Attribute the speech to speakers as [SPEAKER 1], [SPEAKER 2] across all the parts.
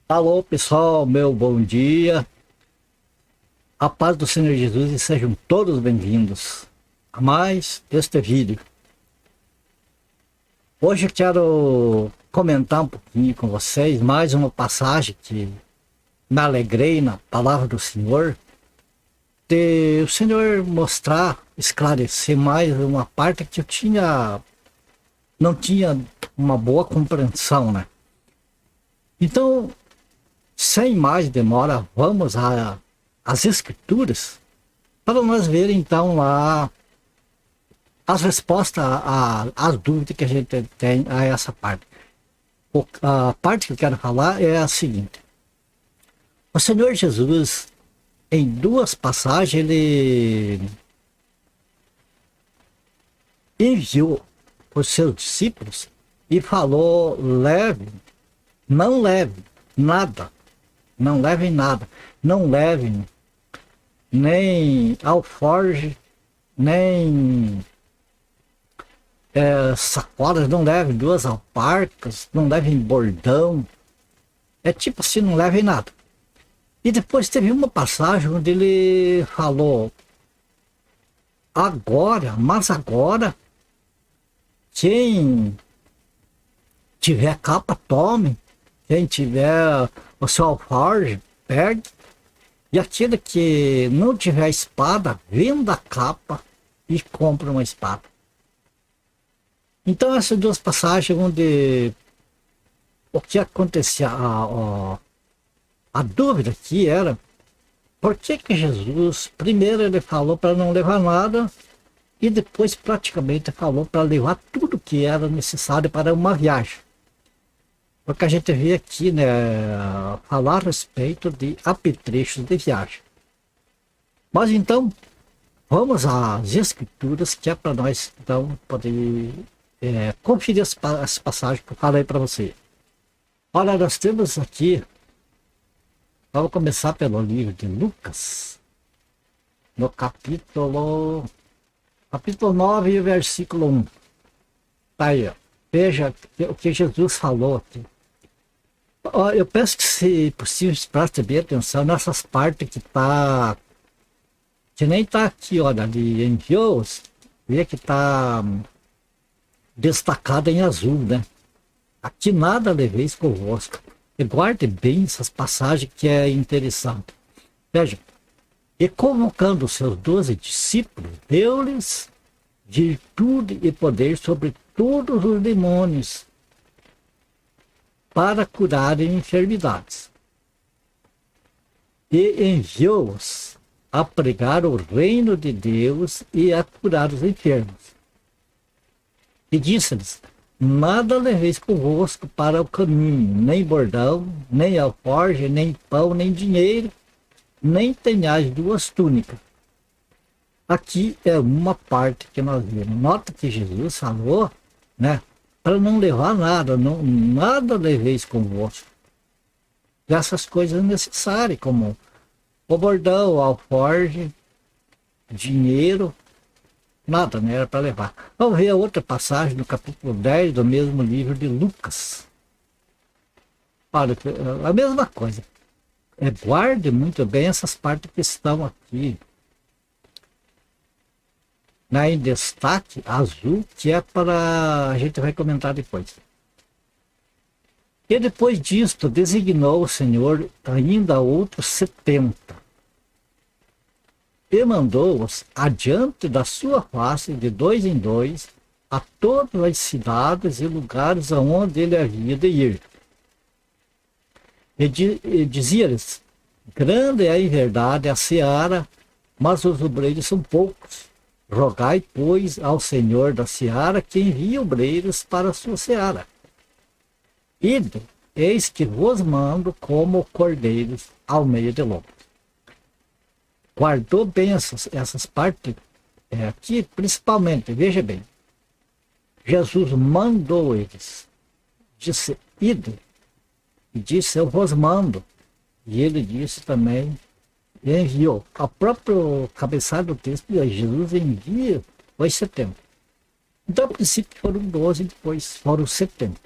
[SPEAKER 1] Alô pessoal, meu bom dia, a paz do Senhor Jesus e sejam todos bem-vindos a mais este vídeo. Hoje eu quero comentar um pouquinho com vocês mais uma passagem que me alegrei na palavra do Senhor, de o Senhor mostrar, esclarecer mais uma parte que não tinha uma boa compreensão, né? Então, sem mais demora, vamos às Escrituras para nós ver então lá as respostas às dúvidas que a gente tem a essa parte. A parte que eu quero falar é a seguinte: o Senhor Jesus, em duas passagens, ele enviou os seus discípulos e falou: não leve nada. Não levem nada. Não levem nem alforge, nem sacolas, não levem duas alparcas, não levem bordão. É tipo assim, não levem nada. E depois teve uma passagem onde ele falou: mas agora, quem tiver capa, tome. Quem tiver o seu alforje, pegue. E aquele que não tiver espada, venda a capa e compre uma espada. Então essas duas passagens onde o que acontecia, a dúvida aqui era por que Jesus, primeiro ele falou para não levar nada e depois praticamente falou para levar tudo que era necessário para uma viagem. Porque a gente vê aqui, né, falar a respeito de apetrechos de viagem. Mas então, vamos às Escrituras, que é para nós então poder conferir as passagens que eu falei para você. Olha, nós temos aqui, vamos começar pelo livro de Lucas, no capítulo 9, versículo 1. Tá aí, ó. Veja o que Jesus falou aqui. Eu peço que, se possível, preste bem atenção nessas partes que nem está aqui, olha, ali enviou, vê que está destacado em azul, né? Aqui nada leveis convosco. E guarde bem essas passagens que é interessante. Veja, e convocando os seus 12 discípulos, deu-lhes virtude e poder sobre todos os demônios para curarem enfermidades. E enviou-os a pregar o reino de Deus e a curar os enfermos. E disse-lhes: nada leveis convosco para o caminho, nem bordão, nem alforje, nem pão, nem dinheiro, nem tenhais duas túnicas. Aqui é uma parte que nós vemos. Nota que Jesus falou, né, para não levar nada, nada leveis convosco. Essas coisas necessárias, como o bordão, o alforje, dinheiro, nada, né, era para levar. Vamos ver a outra passagem no capítulo 10 do mesmo livro de Lucas. Olha, a mesma coisa. Guarde muito bem essas partes que estão aqui, em destaque azul, que é para a gente vai comentar depois. E depois disto designou o Senhor ainda outros 70 e mandou-os adiante da sua face de dois em dois a todas as cidades e lugares aonde ele havia de ir. E dizia-lhes: grande é em verdade a seara, mas os obreiros são poucos. Rogai, pois, ao Senhor da seara que envie obreiros para a sua seara. Ide, eis que vos mando como cordeiros ao meio de lobos. Guardou bem essas partes aqui, principalmente, veja bem. Jesus mandou eles, disse: ide, e disse: eu vos mando. E ele disse também, enviou. A próprio cabeçalho do texto, Jesus envia os 70. Então, a princípio foram 12, depois foram 70.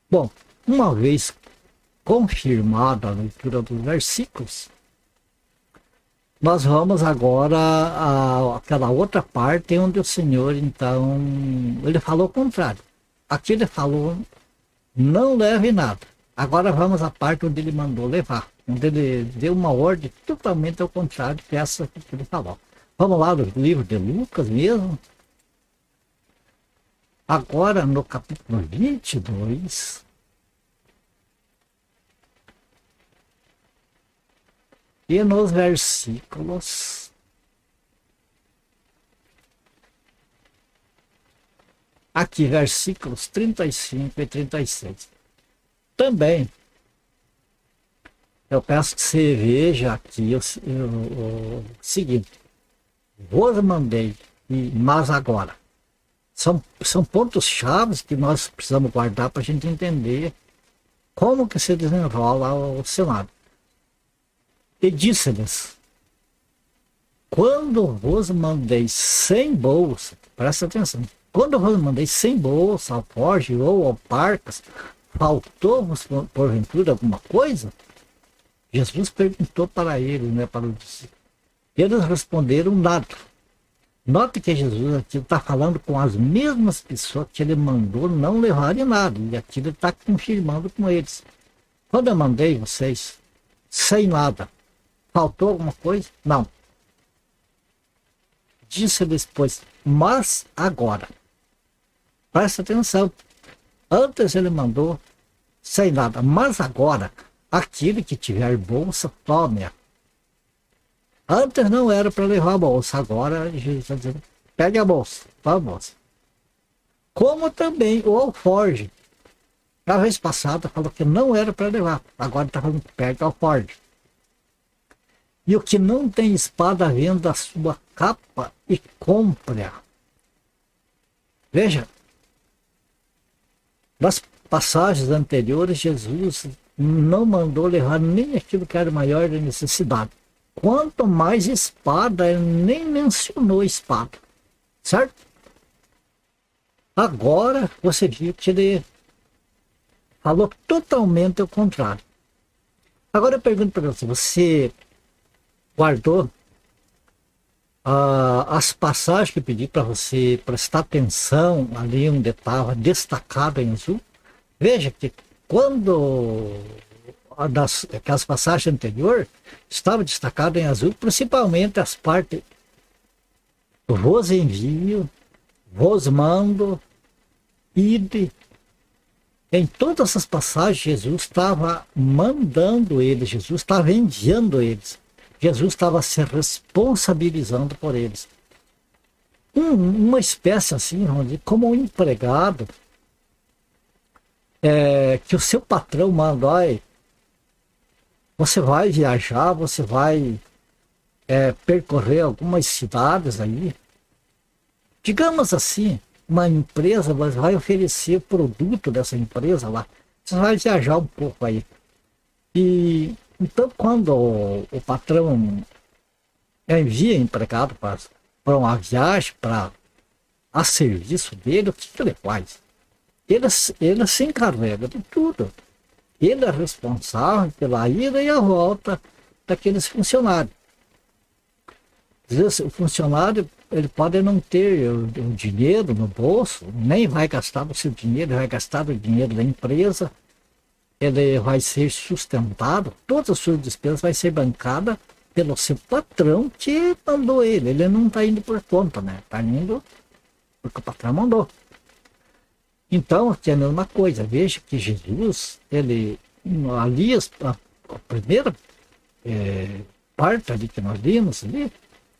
[SPEAKER 1] Bom, uma vez confirmada a leitura dos versículos, nós vamos agora àquela outra parte onde o Senhor, então, ele falou o contrário. Aqui ele falou, não leve nada. Agora vamos à parte onde ele mandou levar, onde ele deu uma ordem totalmente ao contrário que essa que ele falou. Vamos lá no livro de Lucas mesmo. Agora no capítulo 22, e nos versículos aqui, versículos 35 e 36. Também eu peço que você veja aqui o seguinte: vos mandei, mas agora. São pontos chaves que nós precisamos guardar para a gente entender como que se desenrola o cenário. E disse-lhes: quando vos mandei sem bolsa, presta atenção, quando vos mandei sem bolsa, alforje ou alparcas, faltou-vos porventura alguma coisa? Jesus perguntou para ele, né, para os discípulos. Eles responderam nada. Note que Jesus aqui está falando com as mesmas pessoas que ele mandou não levarem nada. E aqui ele está confirmando com eles. Quando eu mandei vocês sem nada, faltou alguma coisa? Não. Disse-lhes, pois, mas agora. Presta atenção. Antes ele mandou sem nada, mas agora, aquele que tiver bolsa, tome-a. Antes não era para levar a bolsa, agora Jesus está dizendo, pegue a bolsa, toma a bolsa. Como também o alforje. Na vez passada falou que não era para levar, agora está falando que pegue o alforje. E o que não tem espada, venda a sua capa e compre-a. Veja, nas passagens anteriores, Jesus não mandou levar nem aquilo que era maior da necessidade. Quanto mais espada, ele nem mencionou espada, certo? Agora você viu que ele falou totalmente o contrário. Agora eu pergunto para você, você guardou as passagens que eu pedi para você prestar atenção ali onde estava destacado em azul? Veja que quando aquelas passagens anteriores estava destacado em azul, principalmente as partes vos envio, vos mando, ide. Em todas essas passagens Jesus estava mandando eles, Jesus estava enviando eles, Jesus estava se responsabilizando por eles. Uma espécie assim, vamos dizer, como um empregado que o seu patrão manda, olha, você vai viajar, você vai percorrer algumas cidades aí. Digamos assim, uma empresa vai oferecer produto dessa empresa lá. Você vai viajar um pouco aí. E então, quando o patrão envia empregado para uma viagem, a serviço dele, o que ele faz? Ele se encarrega de tudo. Ele é responsável pela ida e a volta daqueles funcionários. Às vezes, o funcionário ele pode não ter o dinheiro no bolso, nem vai gastar o seu dinheiro, vai gastar o dinheiro da empresa, ele vai ser sustentado, todas as suas despesas vai ser bancada pelo seu patrão que mandou ele. Ele não está indo por conta, né? Está indo porque o patrão mandou. Então, aqui é a mesma coisa. Veja que Jesus, ele, ali, a primeira parte ali que nós vimos ali,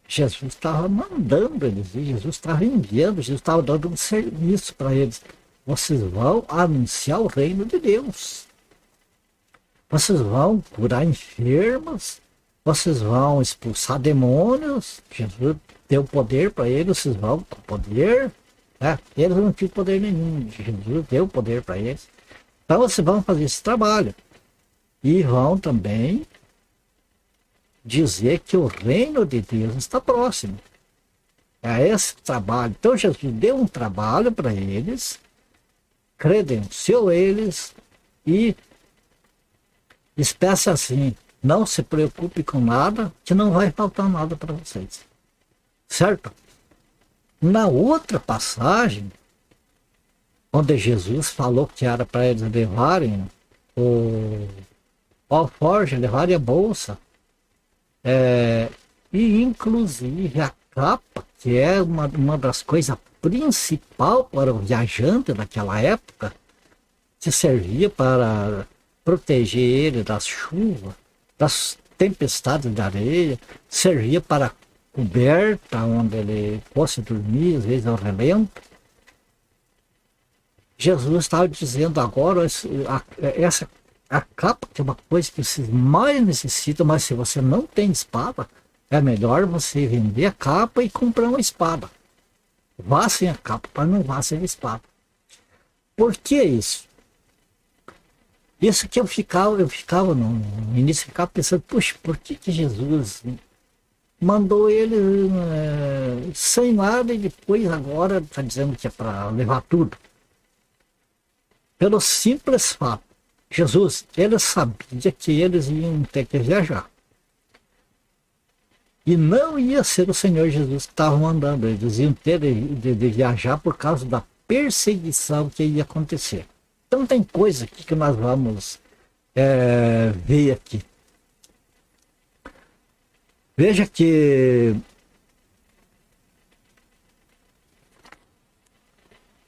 [SPEAKER 1] Jesus estava mandando eles, Jesus estava enviando, Jesus estava dando um serviço para eles. Vocês vão anunciar o reino de Deus. Vocês vão curar enfermos, vocês vão expulsar demônios. Jesus deu poder para eles, vocês vão com poder. Eles não tinham poder nenhum, Jesus deu poder para eles. Então vocês vão fazer esse trabalho e vão também dizer que o reino de Deus está próximo. É esse trabalho. Então Jesus deu um trabalho para eles, credenciou eles e Espécie assim, não se preocupe com nada, que não vai faltar nada para vocês. Certo? Na outra passagem, onde Jesus falou que era para eles levarem o alforje, levarem a bolsa, e inclusive a capa, que é uma das coisas principais para o viajante daquela época, que servia para proteger ele das chuvas, das tempestades de areia, servia para coberta onde ele fosse dormir, às vezes ao relento. Jesus estava dizendo agora, a capa, que é uma coisa que vocês mais necessitam, mas se você não tem espada, é melhor você vender a capa e comprar uma espada. Vá sem a capa, para não vá sem a espada. Por que isso? Isso que eu ficava no início, ficava pensando, puxa, por que Jesus mandou ele sem nada e depois agora está dizendo que é para levar tudo? Pelo simples fato, Jesus, ele sabia que eles iam ter que viajar. E não ia ser o Senhor Jesus que estava mandando, eles iam ter de viajar por causa da perseguição que ia acontecer. Então tem coisa aqui que nós vamos ver aqui. Veja que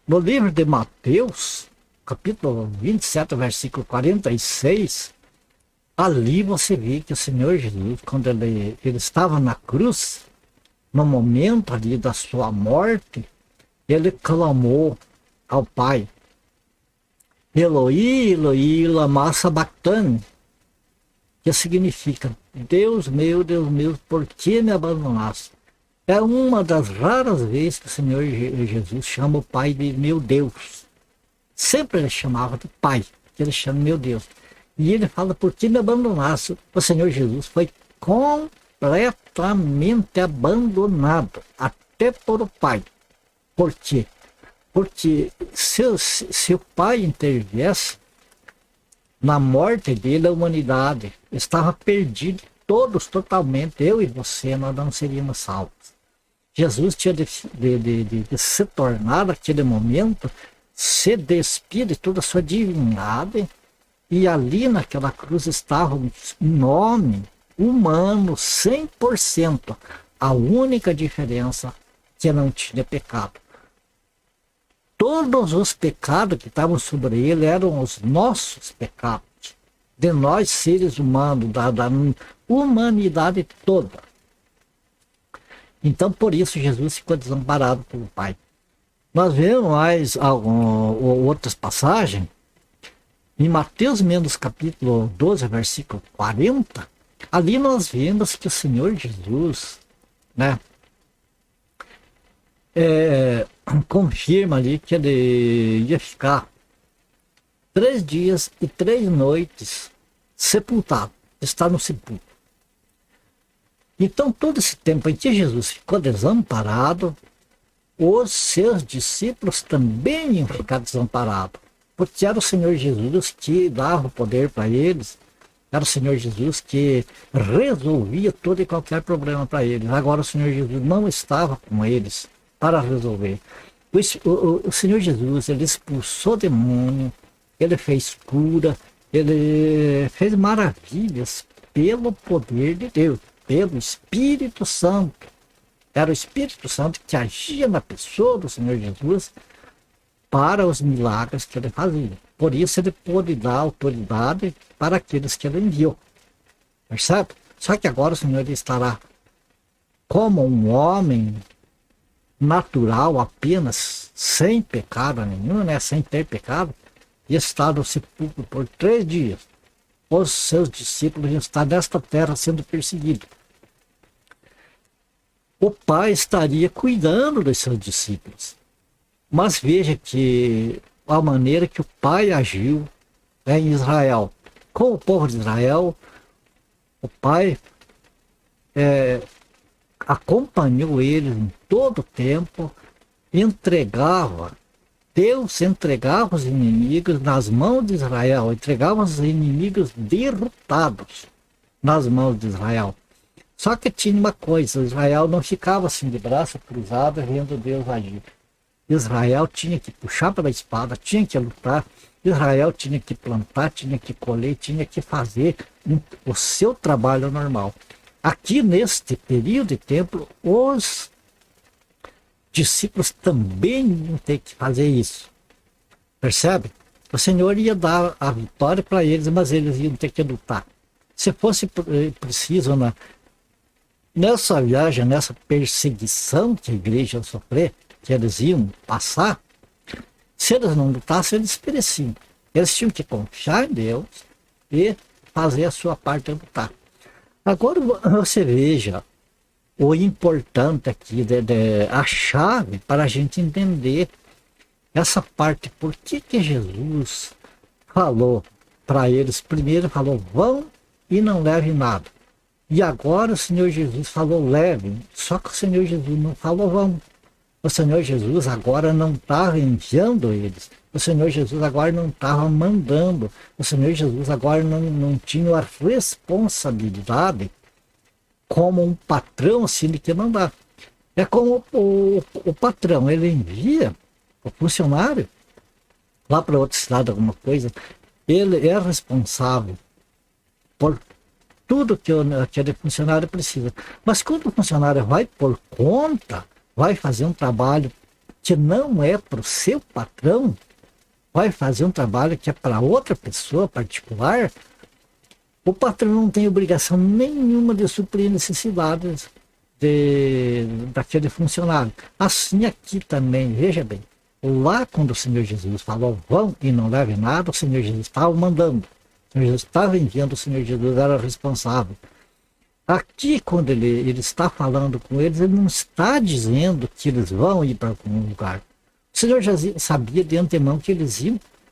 [SPEAKER 1] no livro de Mateus, capítulo 27, versículo 46, ali você vê que o Senhor Jesus, quando ele estava na cruz, no momento ali da sua morte, ele clamou ao Pai: Eloi, Eloi, lama sabachthani, que significa: Deus meu, por que me abandonaste? É uma das raras vezes que o Senhor Jesus chama o Pai de meu Deus. Sempre ele chamava de Pai, que ele chama meu Deus. E ele fala: por que me abandonaste? O Senhor Jesus foi completamente abandonado, até por o Pai. Por quê? Porque se o Pai interviesse na morte dele, a humanidade estava perdida, todos totalmente, eu e você, nós não seríamos salvos. Jesus tinha de se tornar, naquele momento, se despir de toda a sua divindade, e ali naquela cruz estava um homem humano 100%, a única diferença que não tinha pecado. Todos os pecados que estavam sobre ele eram os nossos pecados, de nós seres humanos, da humanidade toda. Então, por isso, Jesus ficou desamparado pelo Pai. Nós vemos mais outras passagens, em Mateus menos capítulo 12, versículo 40, ali nós vemos que o Senhor Jesus, né, confirma ali que ele ia ficar 3 dias e 3 noites sepultado, está no sepulcro. Então, todo esse tempo em que Jesus ficou desamparado, os seus discípulos também iam ficar desamparados, porque era o Senhor Jesus que dava o poder para eles, era o Senhor Jesus que resolvia todo e qualquer problema para eles. Agora o Senhor Jesus não estava com eles para resolver. O Senhor Jesus, ele expulsou demônio, ele fez cura, ele fez maravilhas pelo poder de Deus, pelo Espírito Santo. Era o Espírito Santo que agia na pessoa do Senhor Jesus para os milagres que ele fazia. Por isso ele pôde dar autoridade para aqueles que ele enviou. Percebe? Só que agora o Senhor estará como um homem natural, apenas, sem pecado nenhum, né? Sem ter pecado, e está no sepulcro por 3 dias. Os seus discípulos estão nesta terra sendo perseguidos. O Pai estaria cuidando dos seus discípulos. Mas veja que a maneira que o Pai agiu em Israel, com o povo de Israel, o Pai acompanhou eles em todo o tempo, entregava Deus entregava os inimigos nas mãos de Israel, entregava os inimigos derrotados nas mãos de Israel. Só que tinha uma coisa, Israel não ficava assim de braço cruzado vendo Deus agir. Israel tinha que puxar pela espada, tinha que lutar, Israel tinha que plantar, tinha que colher, tinha que fazer o seu trabalho normal. Aqui neste período de tempo, os discípulos também iam ter que fazer isso. Percebe? O Senhor ia dar a vitória para eles, mas eles iam ter que lutar. Se fosse preciso, nessa viagem, nessa perseguição que a igreja ia sofrer, que eles iam passar, se eles não lutassem, eles pereciam. Eles tinham que confiar em Deus e fazer a sua parte de lutar. Agora você veja o importante aqui, a chave para a gente entender essa parte. Por que Jesus falou para eles? Primeiro falou, vão e não levem nada. E agora o Senhor Jesus falou, levem. Só que o Senhor Jesus não falou, vão. O Senhor Jesus agora não estava enviando eles. O Senhor Jesus agora não estava mandando. O Senhor Jesus agora não tinha a responsabilidade como um patrão assim de que mandar. É como o patrão, ele envia o funcionário lá para outra cidade, alguma coisa, ele é responsável por tudo que aquele funcionário precisa. Mas quando o funcionário vai por conta, vai fazer um trabalho que não é para o seu patrão, vai fazer um trabalho que é para outra pessoa particular, o patrão não tem obrigação nenhuma de suprir necessidades daquele funcionário. Assim aqui também, veja bem, lá quando o Senhor Jesus falou, vão e não levem nada, o Senhor Jesus estava mandando. O Senhor Jesus estava enviando, o Senhor Jesus era responsável. Aqui, quando ele está falando com eles, ele não está dizendo que eles vão ir para algum lugar. O Senhor já sabia de antemão que eles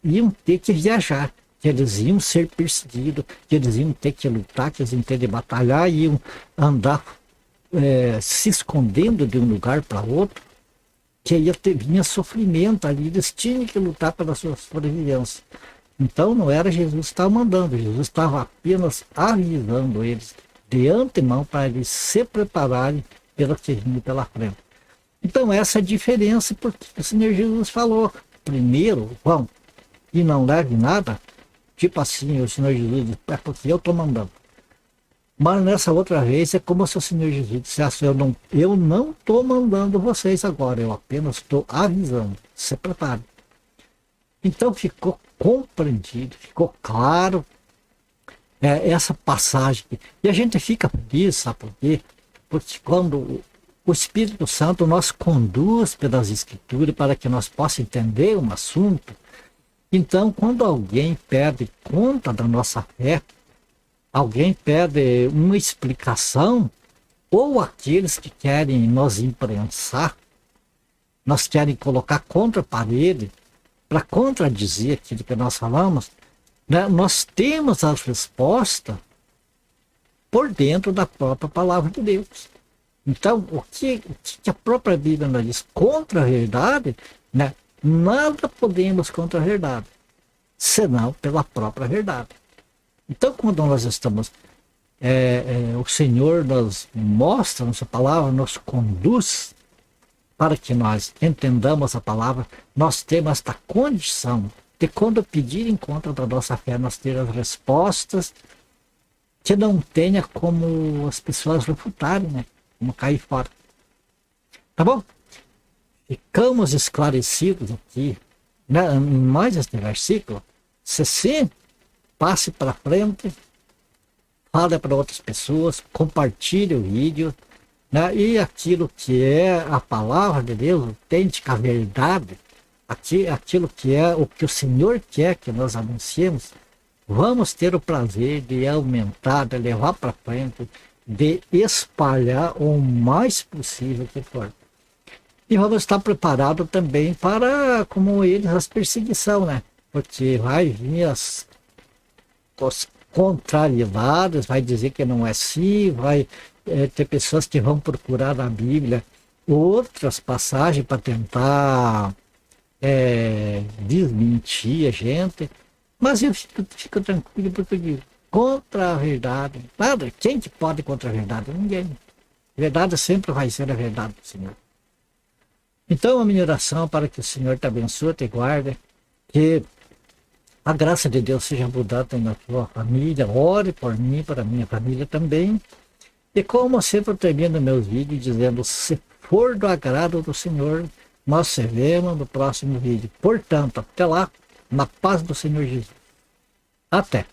[SPEAKER 1] iam ter que viajar, que eles iam ser perseguidos, que eles iam ter que lutar, que eles iam ter que batalhar, iam andar se escondendo de um lugar para outro, que vinha sofrimento ali, eles tinham que lutar pela sua sobrevivência. Então não era Jesus que estava mandando, Jesus estava apenas avisando eles de antemão para eles se prepararem pelo que vinha pela frente. Então essa é a diferença, porque o Senhor Jesus falou, primeiro vão e não leve nada, tipo assim, o Senhor Jesus disse, é porque eu estou mandando. Mas nessa outra vez é como se o Senhor Jesus dissesse, eu não estou mandando vocês agora, eu apenas estou avisando, se preparem. Então ficou compreendido, ficou claro essa passagem. E a gente fica feliz, sabe por quê? Porque quando o Espírito Santo nos conduz pelas Escrituras para que nós possamos entender um assunto, então quando alguém perde conta da nossa fé, alguém pede uma explicação, ou aqueles que querem nos imprensar, nós querem colocar contra a parede, para contradizer aquilo que nós falamos, né? Nós temos a resposta por dentro da própria palavra de Deus. Então, o que a própria Bíblia nos diz contra a verdade, né? Nada podemos contra a verdade, senão pela própria verdade. Então, quando nós estamos, o Senhor nos mostra, nossa palavra nos conduz para que nós entendamos a palavra, nós temos esta condição de, quando pedirem conta da nossa fé, nós ter as respostas que não tenha como as pessoas refutarem, né? Como cair fora. Tá bom? Ficamos esclarecidos aqui, né? Em mais este versículo. Se sim, passe para frente, fale para outras pessoas, compartilhe o vídeo, né? E aquilo que é a palavra de Deus, autêntica, a verdade, aquilo que é o que o Senhor quer que nós anunciemos, vamos ter o prazer de aumentar, de levar para frente, de espalhar o mais possível que for. E vamos estar preparados também para, como eles, as perseguições, né? Porque vai vir as contrariedades, vai dizer que não é assim, vai ter pessoas que vão procurar na Bíblia outras passagens para tentar desmentir a gente, mas eu fico tranquilo porque eu digo, contra a verdade, nada, quem que pode contra a verdade? Ninguém. A verdade sempre vai ser a verdade do Senhor. Então a minha oração para que o Senhor te abençoe, te guarde, que a graça de Deus seja abundante na tua família, ore por mim, para a minha família também. E como sempre eu termino meus vídeos dizendo, se for do agrado do Senhor, nós se vemos no próximo vídeo. Portanto, até lá, na paz do Senhor Jesus. Até!